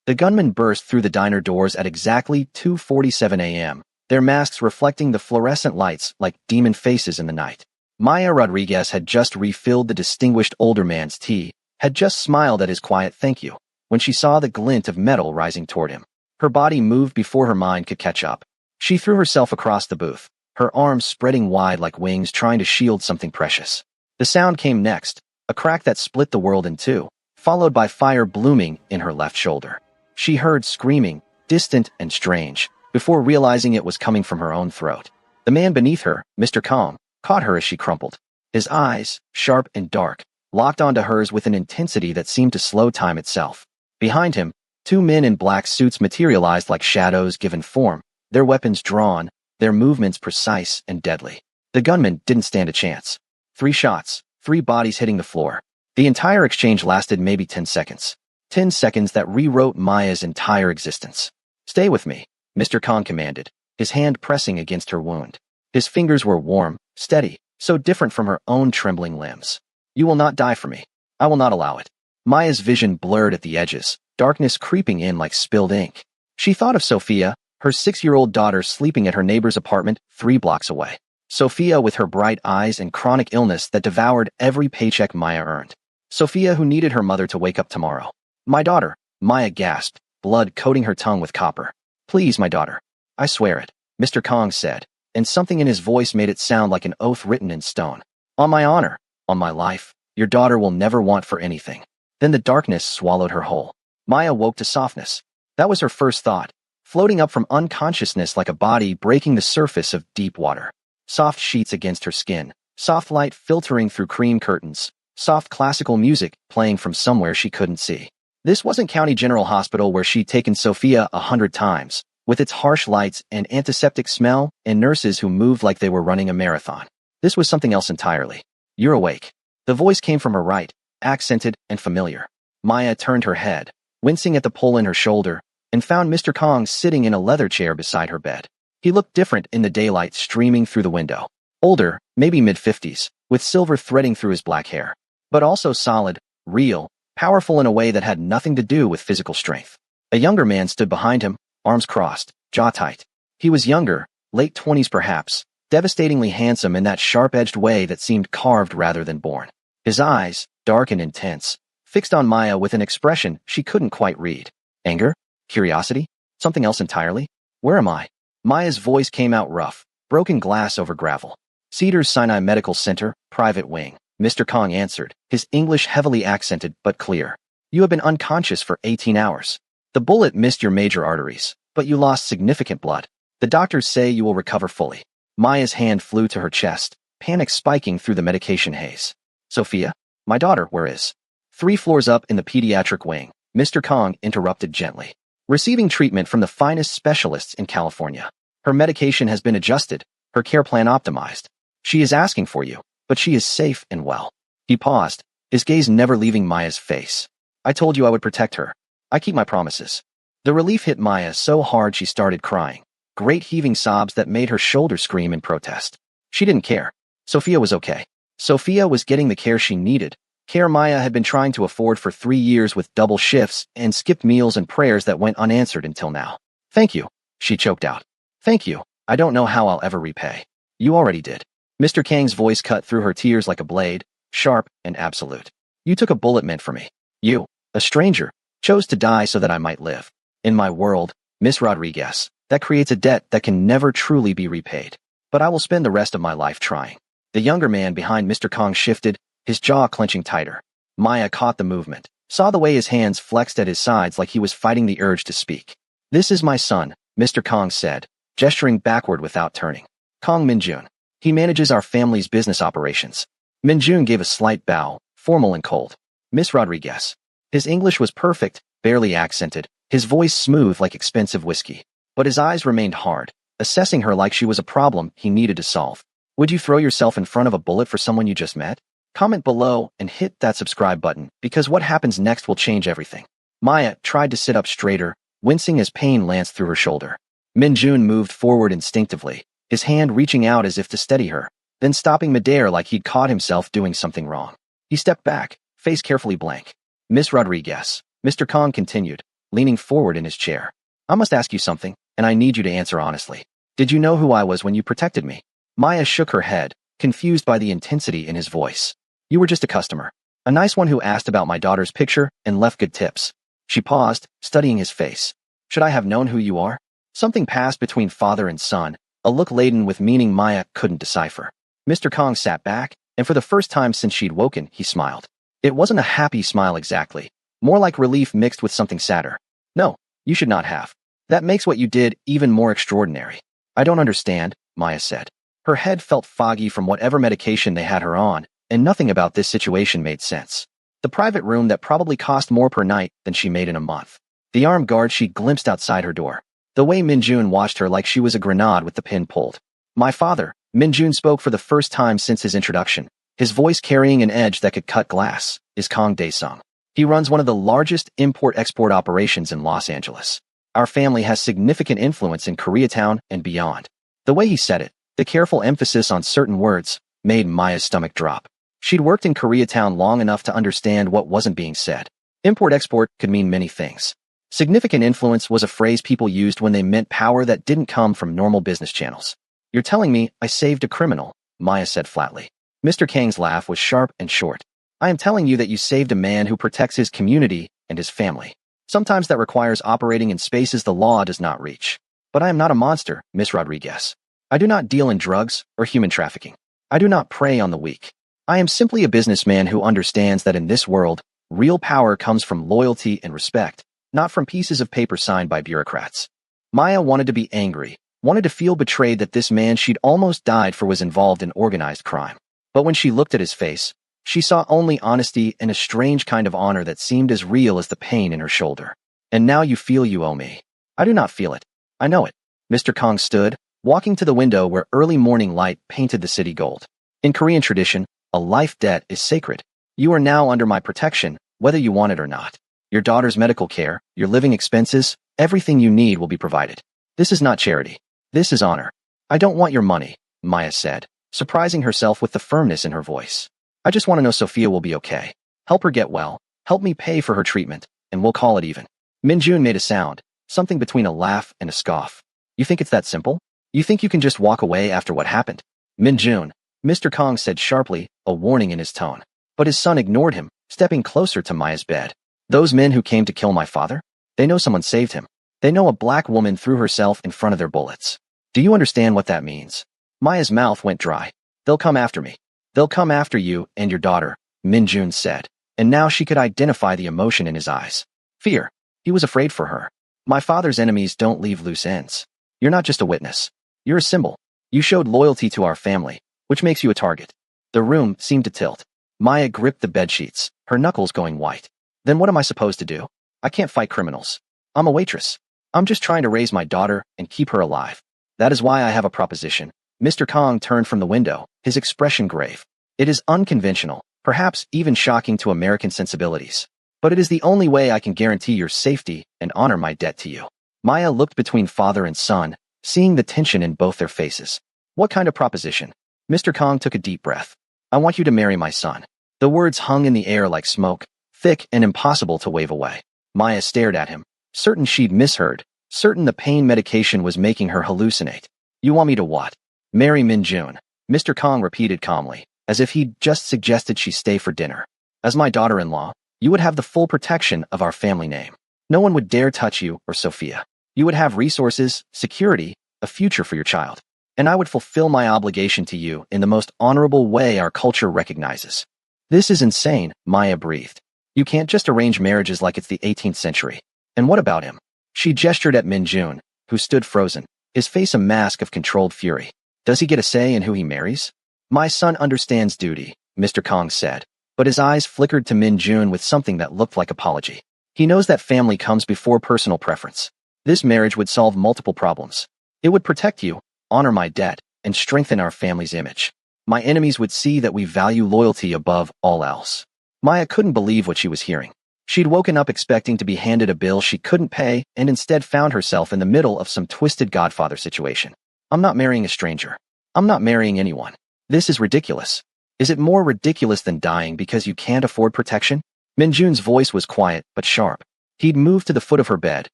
The gunmen burst through the diner doors at exactly 2:47 a.m., their masks reflecting the fluorescent lights like demon faces in the night. Maya Rodriguez had just refilled the distinguished older man's tea, had just smiled at his quiet thank you, when she saw the glint of metal rising toward him. Her body moved before her mind could catch up. She threw herself across the booth, her arms spreading wide like wings trying to shield something precious. The sound came next, a crack that split the world in two, followed by fire blooming in her left shoulder. She heard screaming, distant and strange, before realizing it was coming from her own throat. The man beneath her, Mr. Kong, caught her as she crumpled. His eyes, sharp and dark, locked onto hers with an intensity that seemed to slow time itself. Behind him, two men in black suits materialized like shadows given form, their weapons drawn, their movements precise and deadly. The gunman didn't stand a chance. 3 shots, 3 bodies hitting the floor. The entire exchange lasted maybe 10 seconds. 10 seconds that rewrote Maya's entire existence. "Stay with me," Mr. Kong commanded, his hand pressing against her wound. His fingers were warm, steady, so different from her own trembling limbs. "You will not die for me. I will not allow it." Maya's vision blurred at the edges, darkness creeping in like spilled ink. She thought of Sophia, her 6-year-old daughter sleeping at her neighbor's apartment 3 blocks away. Sophia with her bright eyes and chronic illness that devoured every paycheck Maya earned. Sophia who needed her mother to wake up tomorrow. "My daughter," Maya gasped, blood coating her tongue with copper. "Please, my daughter. I swear it," Mr. Kong said, and something in his voice made it sound like an oath written in stone. "On my honor, on my life, your daughter will never want for anything." Then the darkness swallowed her whole. Maya woke to softness. That was her first thought, floating up from unconsciousness like a body breaking the surface of deep water. Soft sheets against her skin, soft light filtering through cream curtains, soft classical music playing from somewhere she couldn't see. This wasn't County General Hospital where she'd taken Sophia 100 times, with its harsh lights and antiseptic smell and nurses who moved like they were running a marathon. This was something else entirely. "You're awake." The voice came from her right, accented and familiar. Maya turned her head, wincing at the pull in her shoulder, and found Mr. Kong sitting in a leather chair beside her bed. He looked different in the daylight streaming through the window. Older, maybe mid-50s, with silver threading through his black hair. But also solid, real, powerful in a way that had nothing to do with physical strength. A younger man stood behind him, arms crossed, jaw tight. He was younger, late 20s perhaps, devastatingly handsome in that sharp-edged way that seemed carved rather than born. His eyes, dark and intense, fixed on Maya with an expression she couldn't quite read. Anger? Curiosity? Something else entirely? "Where am I?" Maya's voice came out rough, broken glass over gravel. "Cedars-Sinai Medical Center, private wing," Mr. Kong answered, his English heavily accented but clear. "You have been unconscious for 18 hours. The bullet missed your major arteries, but you lost significant blood. The doctors say you will recover fully." Maya's hand flew to her chest, panic spiking through the medication haze. "Sophia? My daughter, where is?" 3 floors up in the pediatric wing, Mr. Kong interrupted gently. "Receiving treatment from the finest specialists in California. Her medication has been adjusted, her care plan optimized. She is asking for you, but she is safe and well." He paused, his gaze never leaving Maya's face. "I told you I would protect her. I keep my promises." The relief hit Maya so hard she started crying, great heaving sobs that made her shoulder scream in protest. She didn't care. Sophia was okay. Sophia was getting the care she needed, care Maya had been trying to afford for 3 years with double shifts and skipped meals and prayers that went unanswered until now. "Thank you," she choked out. "Thank you. I don't know how I'll ever repay." "You already did." Mr. Kang's voice cut through her tears like a blade, sharp and absolute. "You took a bullet meant for me. You, a stranger, chose to die so that I might live. In my world, Miss Rodriguez, that creates a debt that can never truly be repaid. But I will spend the rest of my life trying." The younger man behind Mr. Kong shifted, his jaw clenching tighter. Maya caught the movement, saw the way his hands flexed at his sides like he was fighting the urge to speak. "This is my son," Mr. Kong said, gesturing backward without turning. "Kong Minjun. He manages our family's business operations." Minjun gave a slight bow, formal and cold. "Miss Rodriguez." His English was perfect, barely accented, his voice smooth like expensive whiskey. But his eyes remained hard, assessing her like she was a problem he needed to solve. "Would you throw yourself in front of a bullet for someone you just met?" Comment below and hit that subscribe button, because what happens next will change everything. Maya tried to sit up straighter, wincing as pain lanced through her shoulder. Minjun moved forward instinctively, his hand reaching out as if to steady her, then stopping midair like he'd caught himself doing something wrong. He stepped back, face carefully blank. "Miss Rodriguez," Mr. Kong continued, leaning forward in his chair. I must ask you something, and I need you to answer honestly. Did you know who I was when you protected me? Maya shook her head, confused by the intensity in his voice. You were just a customer. A nice one who asked about my daughter's picture and left good tips. She paused, studying his face. Should I have known who you are? Something passed between father and son, a look laden with meaning Maya couldn't decipher. Mr. Kong sat back, and for the first time since she'd woken, he smiled. It wasn't a happy smile exactly, more like relief mixed with something sadder. No, you should not have. That makes what you did even more extraordinary. I don't understand, Maya said. Her head felt foggy from whatever medication they had her on, and nothing about this situation made sense. The private room that probably cost more per night than she made in a month. The armed guard she glimpsed outside her door. The way Min-jun watched her like she was a grenade with the pin pulled. My father, Min-jun spoke for the first time since his introduction, his voice carrying an edge that could cut glass, is Kong Dae-sung. He runs one of the largest import-export operations in Los Angeles. Our family has significant influence in Koreatown and beyond. The way he said it, the careful emphasis on certain words, made Maya's stomach drop. She'd worked in Koreatown long enough to understand what wasn't being said. Import-export could mean many things. Significant influence was a phrase people used when they meant power that didn't come from normal business channels. You're telling me I saved a criminal, Maya said flatly. Mr. Kang's laugh was sharp and short. I am telling you that you saved a man who protects his community and his family. Sometimes that requires operating in spaces the law does not reach. But I am not a monster, Miss Rodriguez. I do not deal in drugs or human trafficking. I do not prey on the weak. I am simply a businessman who understands that in this world, real power comes from loyalty and respect, not from pieces of paper signed by bureaucrats. Maya wanted to be angry, wanted to feel betrayed that this man she'd almost died for was involved in organized crime. But when she looked at his face, she saw only honesty and a strange kind of honor that seemed as real as the pain in her shoulder. And now you feel you owe me. I do not feel it. I know it. Mr. Kong stood, walking to the window where early morning light painted the city gold. In Korean tradition, a life debt is sacred. You are now under my protection, whether you want it or not. Your daughter's medical care, your living expenses, everything you need will be provided. This is not charity. This is honor. I don't want your money, Maya said, surprising herself with the firmness in her voice. I just want to know Sophia will be okay. Help her get well, help me pay for her treatment, and we'll call it even. Min-jun made a sound, something between a laugh and a scoff. You think it's that simple? You think you can just walk away after what happened? Min-jun, Mr. Kong said sharply, a warning in his tone. But his son ignored him, stepping closer to Maya's bed. Those men who came to kill my father? They know someone saved him. They know a black woman threw herself in front of their bullets. Do you understand what that means? Maya's mouth went dry. They'll come after me. They'll come after you and your daughter, Min-jun said. And now she could identify the emotion in his eyes. Fear. He was afraid for her. My father's enemies don't leave loose ends. You're not just a witness. You're a symbol. You showed loyalty to our family, which makes you a target. The room seemed to tilt. Maya gripped the bedsheets, her knuckles going white. Then what am I supposed to do? I can't fight criminals. I'm a waitress. I'm just trying to raise my daughter and keep her alive. That is why I have a proposition. Mr. Kong turned from the window, his expression grave. It is unconventional, perhaps even shocking to American sensibilities. But it is the only way I can guarantee your safety and honor my debt to you. Maya looked between father and son, seeing the tension in both their faces. What kind of proposition? Mr. Kong took a deep breath. I want you to marry my son. The words hung in the air like smoke, thick and impossible to wave away. Maya stared at him, certain she'd misheard, certain the pain medication was making her hallucinate. You want me to what? Marry Min-jun, Mr. Kong repeated calmly, as if he'd just suggested she stay for dinner. As my daughter-in-law, you would have the full protection of our family name. No one would dare touch you or Sophia. You would have resources, security, a future for your child. And I would fulfill my obligation to you in the most honorable way our culture recognizes. This is insane, Maya breathed. You can't just arrange marriages like it's the 18th century. And what about him? She gestured at Min-jun, who stood frozen, his face a mask of controlled fury. Does he get a say in who he marries? My son understands duty, Mr. Kong said, but his eyes flickered to Min-jun with something that looked like apology. He knows that family comes before personal preference. This marriage would solve multiple problems. It would protect you, honor my debt, and strengthen our family's image. My enemies would see that we value loyalty above all else. Maya couldn't believe what she was hearing. She'd woken up expecting to be handed a bill she couldn't pay and instead found herself in the middle of some twisted Godfather situation. I'm not marrying a stranger. I'm not marrying anyone. This is ridiculous. Is it more ridiculous than dying because you can't afford protection? Min-jun's voice was quiet but sharp. He'd moved to the foot of her bed,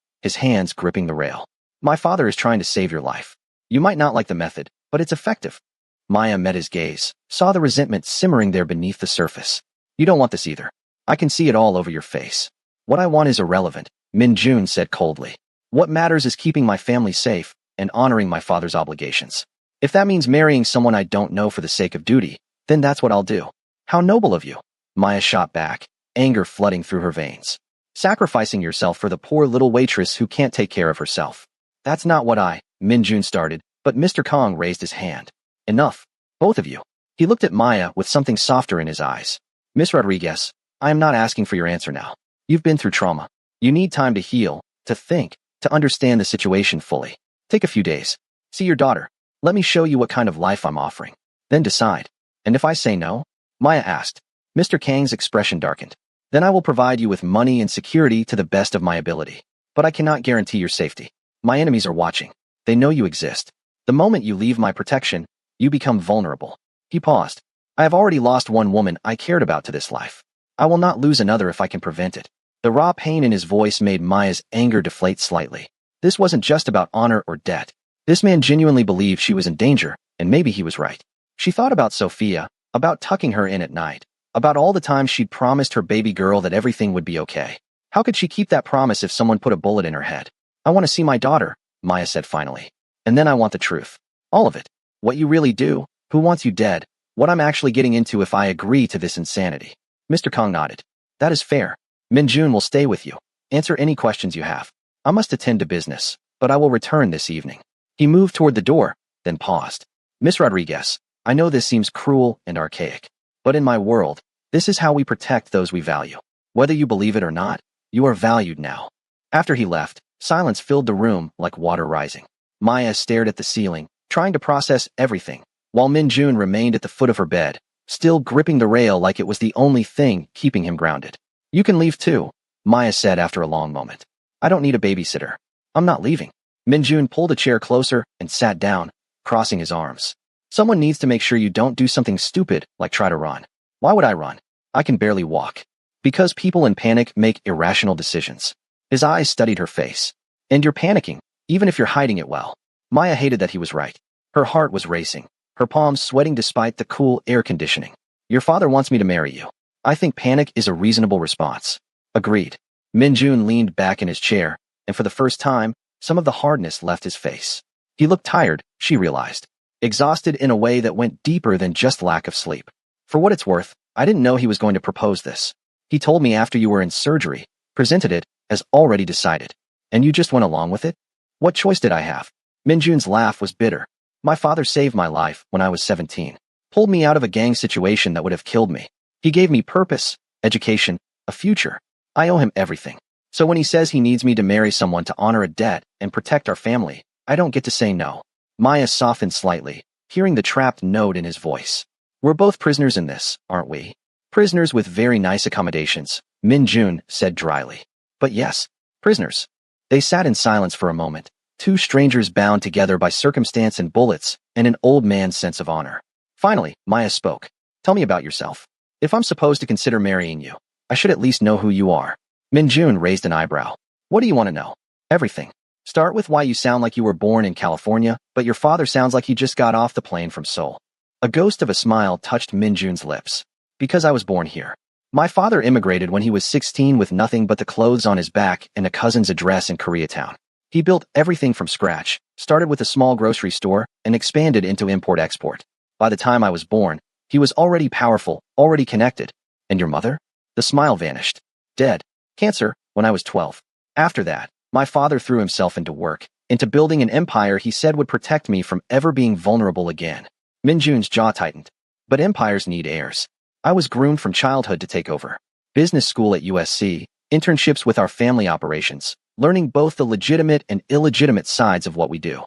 his hands gripping the rail. My father is trying to save your life. You might not like the method, but it's effective. Maya met his gaze, saw the resentment simmering there beneath the surface. You don't want this either. I can see it all over your face. What I want is irrelevant, Min Jun said coldly. What matters is keeping my family safe and honoring my father's obligations. If that means marrying someone I don't know for the sake of duty, then that's what I'll do. How noble of you. Maya shot back, anger flooding through her veins. Sacrificing yourself for the poor little waitress who can't take care of herself. That's not what Min Jun started, but Mr. Kong raised his hand. Enough. Both of you. He looked at Maya with something softer in his eyes. Miss Rodriguez, I am not asking for your answer now. You've been through trauma. You need time to heal, to think, to understand the situation fully. Take a few days. See your daughter. Let me show you what kind of life I'm offering. Then decide. And if I say no? Maya asked. Mr. Kang's expression darkened. Then I will provide you with money and security to the best of my ability. But I cannot guarantee your safety. My enemies are watching. They know you exist. The moment you leave my protection, you become vulnerable. He paused. I have already lost one woman I cared about to this life. I will not lose another if I can prevent it. The raw pain in his voice made Maya's anger deflate slightly. This wasn't just about honor or debt. This man genuinely believed she was in danger, and maybe he was right. She thought about Sophia, about tucking her in at night, about all the times she'd promised her baby girl that everything would be okay. How could she keep that promise if someone put a bullet in her head? I want to see my daughter, Maya said finally. And then I want the truth. All of it. What you really do, who wants you dead, what I'm actually getting into if I agree to this insanity. Mr. Kong nodded. That is fair. Min Jun will stay with you. Answer any questions you have. I must attend to business, but I will return this evening. He moved toward the door, then paused. Miss Rodriguez, I know this seems cruel and archaic, but in my world, this is how we protect those we value. Whether you believe it or not, you are valued now. After he left, silence filled the room like water rising. Maya stared at the ceiling, trying to process everything, while Min Jun remained at the foot of her bed, still gripping the rail like it was the only thing keeping him grounded. You can leave too, Maya said after a long moment. I don't need a babysitter. I'm not leaving. Min Jun pulled a chair closer and sat down, crossing his arms. Someone needs to make sure you don't do something stupid like try to run. Why would I run? I can barely walk. Because people in panic make irrational decisions. His eyes studied her face. And you're panicking, even if you're hiding it well. Maya hated that he was right. Her heart was racing, her palms sweating despite the cool air conditioning. Your father wants me to marry you. I think panic is a reasonable response. Agreed. Min Jun leaned back in his chair, and for the first time, some of the hardness left his face. He looked tired, she realized. Exhausted in a way that went deeper than just lack of sleep. For what it's worth, I didn't know he was going to propose this. He told me after you were in surgery, presented it as already decided. And you just went along with it? What choice did I have? Min Jun's laugh was bitter. My father saved my life when I was 17. Pulled me out of a gang situation that would have killed me. He gave me purpose, education, a future. I owe him everything. So when he says he needs me to marry someone to honor a debt and protect our family, I don't get to say no. Maya softened slightly, hearing the trapped note in his voice. We're both prisoners in this, aren't we? Prisoners with very nice accommodations, Min Jun said dryly. But yes, prisoners. They sat in silence for a moment, two strangers bound together by circumstance and bullets and an old man's sense of honor. Finally, Maya spoke. Tell me about yourself. If I'm supposed to consider marrying you, I should at least know who you are. Min Jun raised an eyebrow. What do you want to know? Everything. Start with why you sound like you were born in California, but your father sounds like he just got off the plane from Seoul. A ghost of a smile touched Min Jun's lips. Because I was born here. My father immigrated when he was 16 with nothing but the clothes on his back and a cousin's address in Koreatown. He built everything from scratch, started with a small grocery store, and expanded into import-export. By the time I was born, he was already powerful, already connected. And your mother? The smile vanished. Dead. Cancer, when I was 12. After that, my father threw himself into work, into building an empire he said would protect me from ever being vulnerable again. Min Jun's jaw tightened. But empires need heirs. I was groomed from childhood to take over. Business school at USC, internships with our family operations, learning both the legitimate and illegitimate sides of what we do.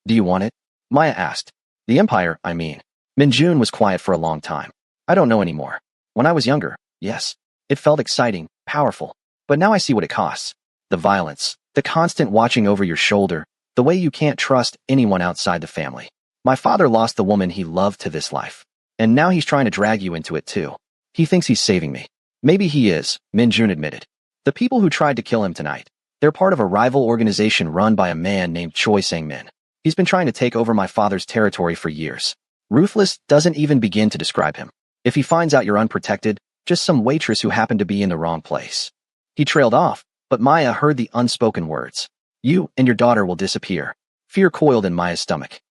Do you want it? Maya asked. The empire, I mean. Min Jun was quiet for a long time. I don't know anymore. When I was younger, yes. It felt exciting, powerful. But now I see what it costs. The violence, the constant watching over your shoulder, the way you can't trust anyone outside the family. My father lost the woman he loved to this life. And now he's trying to drag you into it too. He thinks he's saving me. Maybe he is, Min Jun admitted. The people who tried to kill him tonight. They're part of a rival organization run by a man named Choi Sang-min. He's been trying to take over my father's territory for years. Ruthless doesn't even begin to describe him. If he finds out you're unprotected, just some waitress who happened to be in the wrong place. He trailed off, but Maya heard the unspoken words. You and your daughter will disappear. Fear coiled in Maya's stomach.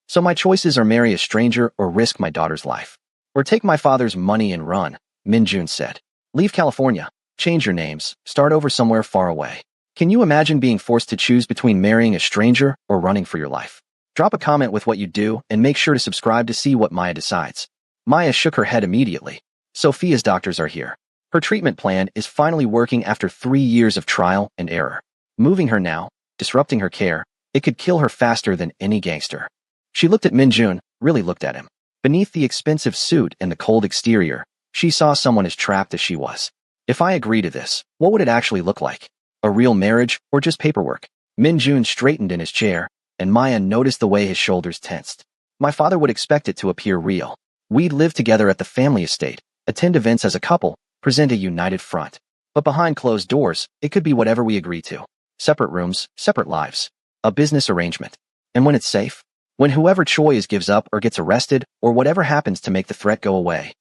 So my choices are marry a stranger or risk my daughter's life. Or take my father's money and run, Min-jun said. Leave California, change your names, start over somewhere far away. Can you imagine being forced to choose between marrying a stranger or running for your life? Drop a comment with what you do and make sure to subscribe to see what Maya decides. Maya shook her head immediately. Sophia's doctors are here. Her treatment plan is finally working after 3 years of trial and error. Moving her now, disrupting her care, it could kill her faster than any gangster. She looked at Min-jun, really looked at him. Beneath the expensive suit and the cold exterior, she saw someone as trapped as she was. If I agree to this, what would it actually look like? A real marriage or just paperwork? Min-jun straightened in his chair, and Maya noticed the way his shoulders tensed. My father would expect it to appear real. We'd live together at the family estate, attend events as a couple, present a united front. But behind closed doors, it could be whatever we agree to. Separate rooms, separate lives. A business arrangement. And when it's safe? When whoever Choi is gives up or gets arrested, or whatever happens to make the threat go away.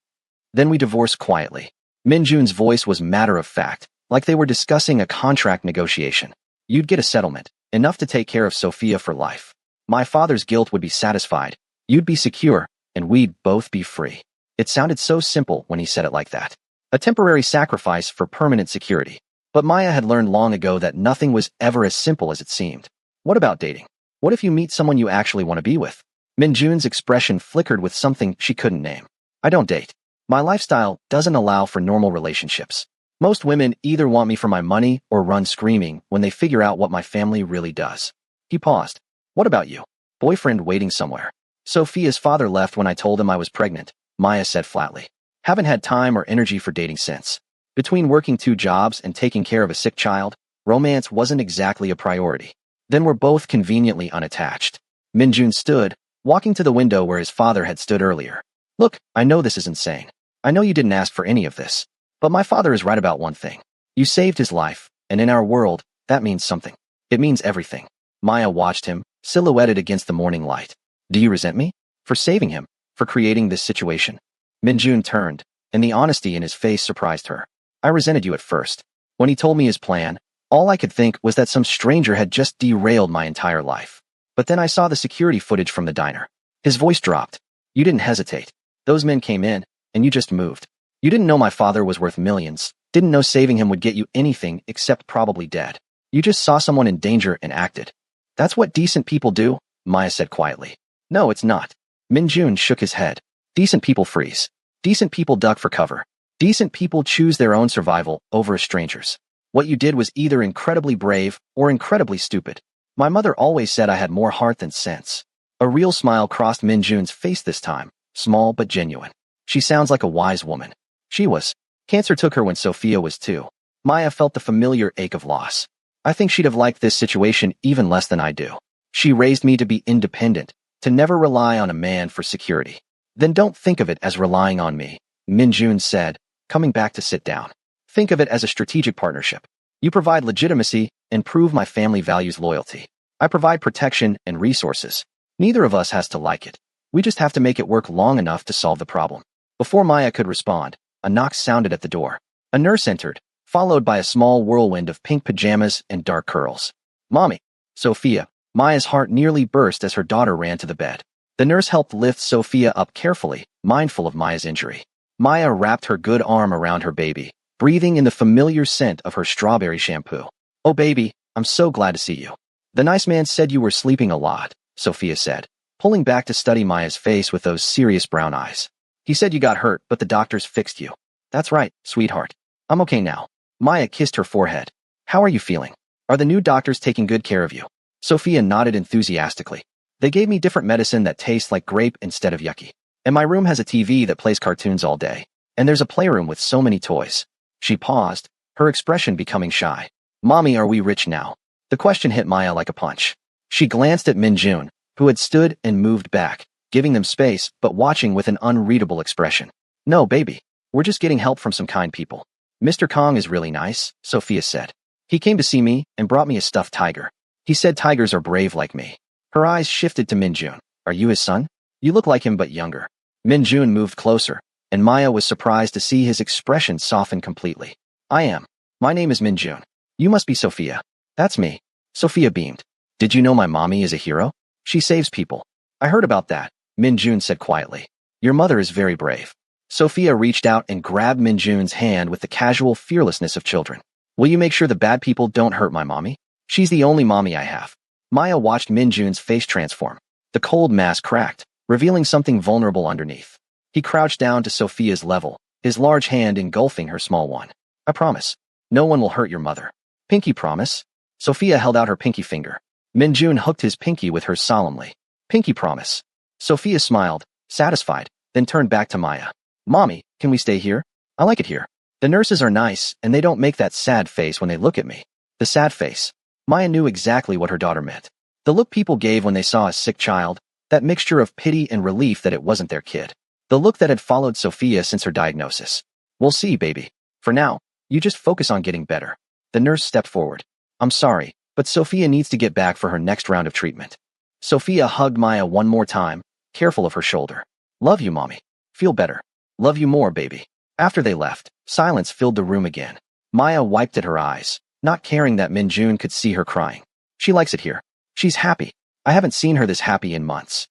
Then we divorce quietly. Min-jun's voice was matter of fact, like they were discussing a contract negotiation. You'd get a settlement, enough to take care of Sophia for life. My father's guilt would be satisfied, you'd be secure, and we'd both be free. It sounded so simple when he said it like that. A temporary sacrifice for permanent security. But Maya had learned long ago that nothing was ever as simple as it seemed. What about dating? What if you meet someone you actually want to be with? Min-jun's expression flickered with something she couldn't name. I don't date. My lifestyle doesn't allow for normal relationships. Most women either want me for my money or run screaming when they figure out what my family really does. He paused. What about you? Boyfriend waiting somewhere. Sophia's father left when I told him I was pregnant, Maya said flatly. Haven't had time or energy for dating since. Between working 2 jobs and taking care of a sick child, romance wasn't exactly a priority. Then we're both conveniently unattached. Min-jun stood, walking to the window where his father had stood earlier. Look, I know this is insane. I know you didn't ask for any of this. But my father is right about one thing. You saved his life, and in our world, that means something. It means everything. Maya watched him, silhouetted against the morning light. Do you resent me? For saving him? For creating this situation? Min-jun turned, and the honesty in his face surprised her. I resented you at first. When he told me his plan, all I could think was that some stranger had just derailed my entire life. But then I saw the security footage from the diner. His voice dropped. You didn't hesitate. Those men came in, and you just moved. You didn't know my father was worth millions, didn't know saving him would get you anything except probably dead. You just saw someone in danger and acted. That's what decent people do, Maya said quietly. No, it's not. Min-jun shook his head. Decent people freeze. Decent people duck for cover. Decent people choose their own survival over a stranger's. What you did was either incredibly brave or incredibly stupid. My mother always said I had more heart than sense. A real smile crossed Min-jun's face this time, small but genuine. She sounds like a wise woman. She was. Cancer took her when Sophia was 2. Maya felt the familiar ache of loss. I think she'd have liked this situation even less than I do. She raised me to be independent, to never rely on a man for security. Then don't think of it as relying on me, Min-jun said, coming back to sit down. Think of it as a strategic partnership. You provide legitimacy and prove my family values loyalty. I provide protection and resources. Neither of us has to like it. We just have to make it work long enough to solve the problem. Before Maya could respond, a knock sounded at the door. A nurse entered, followed by a small whirlwind of pink pajamas and dark curls. Mommy. Sophia. Maya's heart nearly burst as her daughter ran to the bed. The nurse helped lift Sophia up carefully, mindful of Maya's injury. Maya wrapped her good arm around her baby, breathing in the familiar scent of her strawberry shampoo. Oh baby, I'm so glad to see you. The nice man said you were sleeping a lot, Sophia said, pulling back to study Maya's face with those serious brown eyes. He said you got hurt, but the doctors fixed you. That's right, sweetheart. I'm okay now. Maya kissed her forehead. How are you feeling? Are the new doctors taking good care of you? Sophia nodded enthusiastically. They gave me different medicine that tastes like grape instead of yucky. And my room has a TV that plays cartoons all day. And there's a playroom with so many toys. She paused, her expression becoming shy. Mommy, are we rich now? The question hit Maya like a punch. She glanced at Min-jun, who had stood and moved back, giving them space but watching with an unreadable expression. No, baby. We're just getting help from some kind people. Mr. Kong is really nice, Sophia said. He came to see me and brought me a stuffed tiger. He said tigers are brave like me. Her eyes shifted to Minjun. Are you his son? You look like him but younger. Minjun moved closer, and Maya was surprised to see his expression soften completely. I am. My name is Minjun. You must be Sophia. That's me. Sophia beamed. Did you know my mommy is a hero? She saves people. I heard about that, Minjun said quietly. Your mother is very brave. Sophia reached out and grabbed Minjun's hand with the casual fearlessness of children. Will you make sure the bad people don't hurt my mommy? She's the only mommy I have. Maya watched Minjun's face transform. The cold mask cracked, revealing something vulnerable underneath. He crouched down to Sophia's level, his large hand engulfing her small one. I promise. No one will hurt your mother. Pinky promise? Sophia held out her pinky finger. Minjun hooked his pinky with hers solemnly. Pinky promise. Sophia smiled, satisfied, then turned back to Maya. Mommy, can we stay here? I like it here. The nurses are nice, and they don't make that sad face when they look at me. The sad face. Maya knew exactly what her daughter meant. The look people gave when they saw a sick child, that mixture of pity and relief that it wasn't their kid. The look that had followed Sophia since her diagnosis. We'll see, baby. For now, you just focus on getting better. The nurse stepped forward. I'm sorry, but Sophia needs to get back for her next round of treatment. Sophia hugged Maya one more time, careful of her shoulder. Love you, Mommy. Feel better. Love you more, baby. After they left, silence filled the room again. Maya wiped at her eyes, not caring that Minjun could see her crying. She likes it here. She's happy. I haven't seen her this happy in months.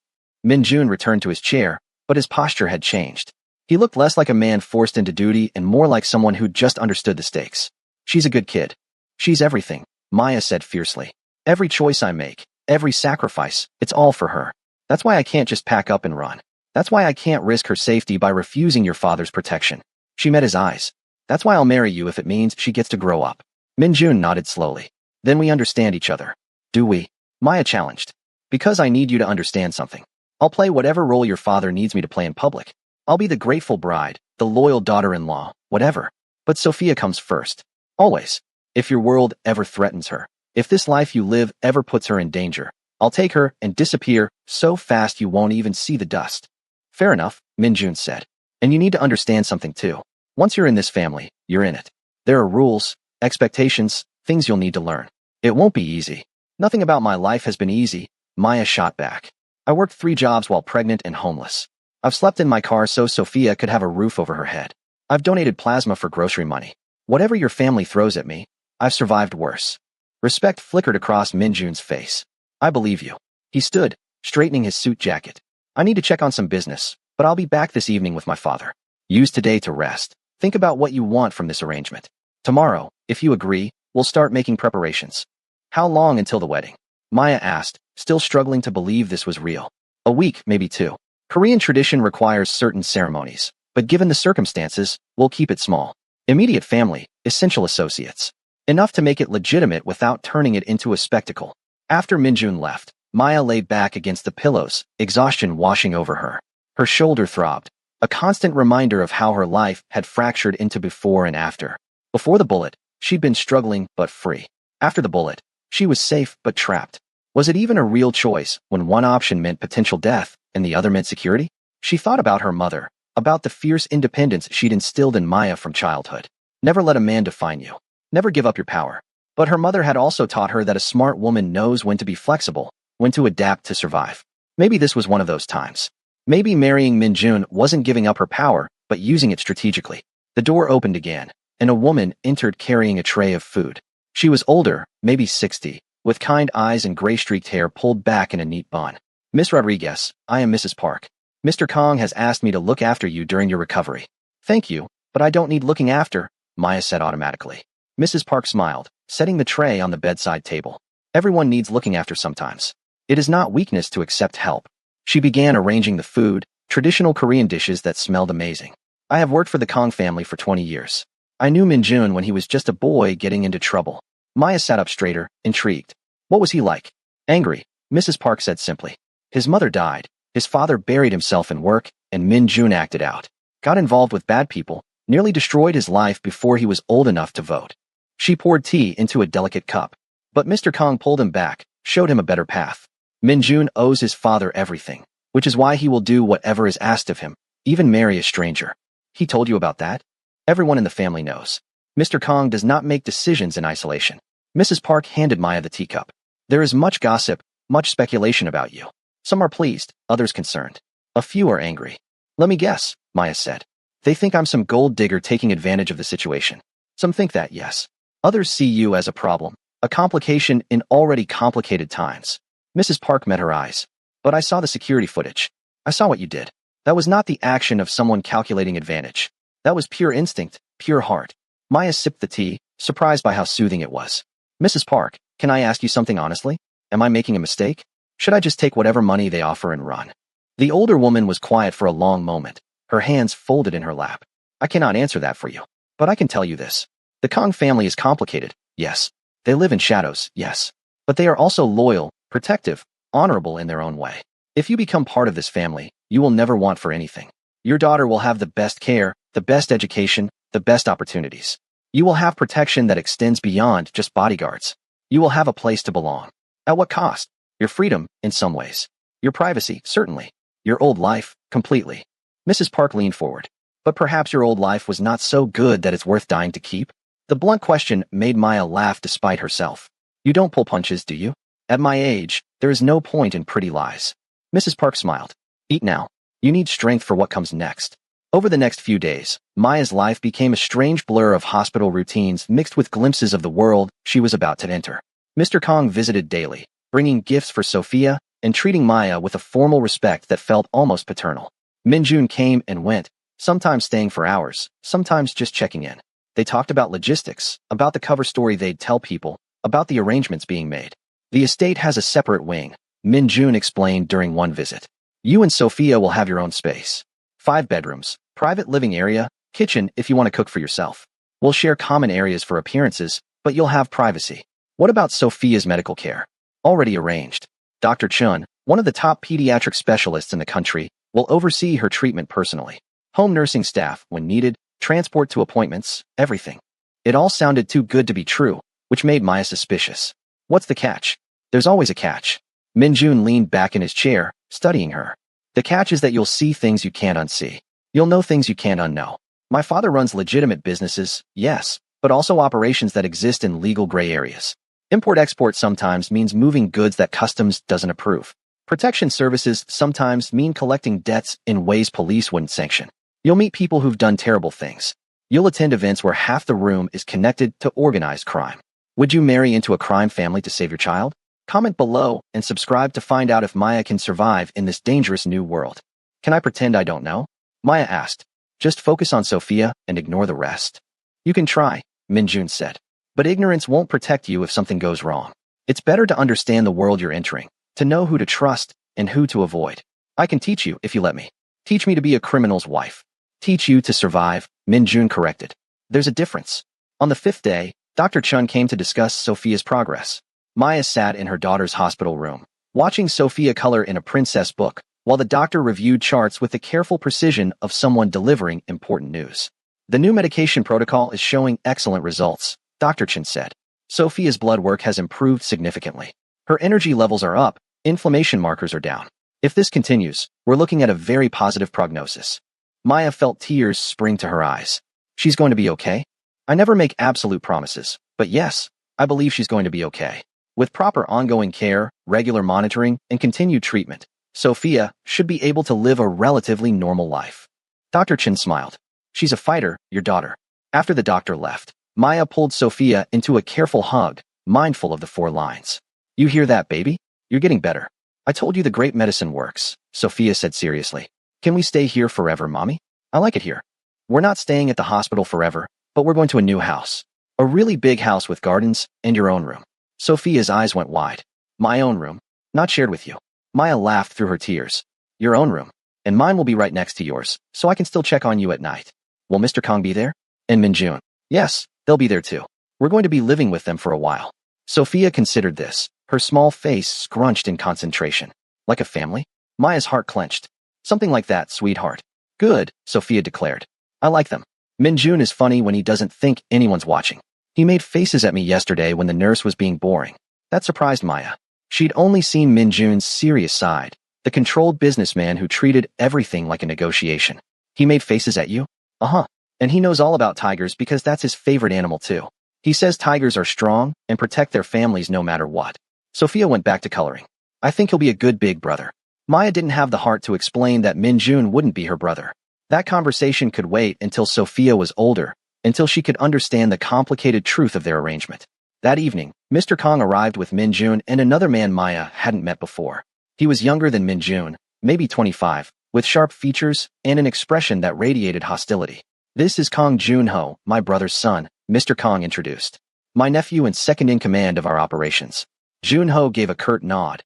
Minjun returned to his chair, but his posture had changed. He looked less like a man forced into duty and more like someone who just understood the stakes. She's a good kid. She's everything, Maya said fiercely. Every choice I make, every sacrifice, it's all for her. That's why I can't just pack up and run. That's why I can't risk her safety by refusing your father's protection. She met his eyes. That's why I'll marry you if it means she gets to grow up. Minjun nodded slowly. Then we understand each other. Do we? Maya challenged. Because I need you to understand something. I'll play whatever role your father needs me to play in public. I'll be the grateful bride, the loyal daughter-in-law, whatever. But Sophia comes first. Always. If your world ever threatens her, if this life you live ever puts her in danger, I'll take her and disappear so fast you won't even see the dust. Fair enough, Minjun said. And you need to understand something too. Once you're in this family, you're in it. There are rules, expectations, things you'll need to learn. It won't be easy. Nothing about my life has been easy, Maya shot back. I worked 3 jobs while pregnant and homeless. I've slept in my car so Sophia could have a roof over her head. I've donated plasma for grocery money. Whatever your family throws at me, I've survived worse. Respect flickered across Minjun's face. I believe you. He stood, straightening his suit jacket. I need to check on some business, but I'll be back this evening with my father. Use today to rest. Think about what you want from this arrangement. Tomorrow, if you agree, we'll start making preparations. How long until the wedding? Maya asked, still struggling to believe this was real. A week, maybe 2. Korean tradition requires certain ceremonies, but given the circumstances, we'll keep it small. Immediate family, essential associates. Enough to make it legitimate without turning it into a spectacle. After Minjun left, Maya lay back against the pillows, exhaustion washing over her. Her shoulder throbbed, a constant reminder of how her life had fractured into before and after. Before the bullet, she'd been struggling but free. After the bullet, she was safe but trapped. Was it even a real choice when one option meant potential death and the other meant security? She thought about her mother, about the fierce independence she'd instilled in Maya from childhood. Never let a man define you. Never give up your power. But her mother had also taught her that a smart woman knows when to be flexible, when to adapt to survive. Maybe this was one of those times. Maybe marrying Minjun wasn't giving up her power, but using it strategically. The door opened again, and a woman entered carrying a tray of food. She was older, maybe 60, with kind eyes and gray-streaked hair pulled back in a neat bun. Miss Rodriguez, I am Mrs. Park. Mr. Kong has asked me to look after you during your recovery. Thank you, but I don't need looking after, Maya said automatically. Mrs. Park smiled, setting the tray on the bedside table. Everyone needs looking after sometimes. It is not weakness to accept help. She began arranging the food, traditional Korean dishes that smelled amazing. I have worked for the Kong family for 20 years. I knew Minjun when he was just a boy getting into trouble. Maya sat up straighter, intrigued. What was he like? Angry, Mrs. Park said simply. His mother died, his father buried himself in work, and Minjun acted out. Got involved with bad people, nearly destroyed his life before he was old enough to vote. She poured tea into a delicate cup. But Mr. Kong pulled him back, showed him a better path. Minjun owes his father everything, which is why he will do whatever is asked of him, even marry a stranger. He told you about that? Everyone in the family knows. Mr. Kong does not make decisions in isolation. Mrs. Park handed Maya the teacup. There is much gossip, much speculation about you. Some are pleased, others concerned. A few are angry. Let me guess, Maya said. They think I'm some gold digger taking advantage of the situation. Some think that, yes. Others see you as a problem, a complication in already complicated times. Mrs. Park met her eyes. But I saw the security footage. I saw what you did. That was not the action of someone calculating advantage. That was pure instinct, pure heart. Maya sipped the tea, surprised by how soothing it was. Mrs. Park, can I ask you something honestly? Am I making a mistake? Should I just take whatever money they offer and run? The older woman was quiet for a long moment, her hands folded in her lap. I cannot answer that for you. But I can tell you this. The Kong family is complicated, yes. They live in shadows, yes. But they are also loyal, protective, honorable in their own way. If you become part of this family, you will never want for anything. Your daughter will have the best care, the best education, the best opportunities. You will have protection that extends beyond just bodyguards. You will have a place to belong. At what cost? Your freedom, in some ways. Your privacy, certainly. Your old life, completely. Mrs. Park leaned forward. But perhaps your old life was not so good that it's worth dying to keep? The blunt question made Maya laugh despite herself. You don't pull punches, do you? At my age, there is no point in pretty lies. Mrs. Park smiled. Eat now. You need strength for what comes next. Over the next few days, Maya's life became a strange blur of hospital routines mixed with glimpses of the world she was about to enter. Mr. Kong visited daily, bringing gifts for Sophia and treating Maya with a formal respect that felt almost paternal. Minjun came and went, sometimes staying for hours, sometimes just checking in. They talked about logistics, about the cover story they'd tell people, about the arrangements being made. The estate has a separate wing, Minjun explained during one visit. You and Sophia will have your own space. 5 bedrooms, private living area, kitchen if you want to cook for yourself. We'll share common areas for appearances, but you'll have privacy. What about Sophia's medical care? Already arranged. Dr. Chun, one of the top pediatric specialists in the country, will oversee her treatment personally. Home nursing staff, when needed, transport to appointments, everything. It all sounded too good to be true, which made Maya suspicious. What's the catch? There's always a catch. Minjun leaned back in his chair, studying her. The catch is that you'll see things you can't unsee. You'll know things you can't unknow. My father runs legitimate businesses, yes, but also operations that exist in legal gray areas. Import-export sometimes means moving goods that customs doesn't approve. Protection services sometimes mean collecting debts in ways police wouldn't sanction. You'll meet people who've done terrible things. You'll attend events where half the room is connected to organized crime. Would you marry into a crime family to save your child? Comment below and subscribe to find out if Maya can survive in this dangerous new world. Can I pretend I don't know? Maya asked. Just focus on Sophia and ignore the rest. You can try, Minjun said. But ignorance won't protect you if something goes wrong. It's better to understand the world you're entering, to know who to trust and who to avoid. I can teach you if you let me. Teach me to be a criminal's wife. Teach you to survive, Minjun corrected. There's a difference. On the 5th day, Dr. Chun came to discuss Sophia's progress. Maya sat in her daughter's hospital room, watching Sophia color in a princess book, while the doctor reviewed charts with the careful precision of someone delivering important news. The new medication protocol is showing excellent results, Dr. Chen said. Sophia's blood work has improved significantly. Her energy levels are up, inflammation markers are down. If this continues, we're looking at a very positive prognosis. Maya felt tears spring to her eyes. She's going to be okay? I never make absolute promises, but yes, I believe she's going to be okay. With proper ongoing care, regular monitoring, and continued treatment, Sophia should be able to live a relatively normal life. Dr. Chen smiled. She's a fighter, your daughter. After the doctor left, Maya pulled Sophia into a careful hug, mindful of the 4 lines. You hear that, baby? You're getting better. I told you the great medicine works, Sophia said seriously. Can we stay here forever, Mommy? I like it here. We're not staying at the hospital forever, but we're going to a new house. A really big house with gardens and your own room. Sophia's eyes went wide. My own room? Not shared with you. Maya laughed through her tears. Your own room. And mine will be right next to yours, so I can still check on you at night. Will Mr. Kong be there? And Minjun? Yes, they'll be there too. We're going to be living with them for a while. Sophia considered this, her small face scrunched in concentration. Like a family? Maya's heart clenched. Something like that, sweetheart. Good, Sophia declared. I like them. Minjun is funny when he doesn't think anyone's watching. He made faces at me yesterday when the nurse was being boring. That surprised Maya. She'd only seen Minjun's serious side, the controlled businessman who treated everything like a negotiation. He made faces at you? Uh-huh. And he knows all about tigers because that's his favorite animal too. He says tigers are strong and protect their families no matter what. Sophia went back to coloring. I think he'll be a good big brother. Maya didn't have the heart to explain that Minjun wouldn't be her brother. That conversation could wait until Sophia was older, until she could understand the complicated truth of their arrangement. That evening, Mr. Kong arrived with Minjun and another man Maya hadn't met before. He was younger than Minjun, maybe 25, with sharp features and an expression that radiated hostility. This is Kong Junho, my brother's son, Mr. Kong introduced. My nephew and second in command of our operations. Junho gave a curt nod.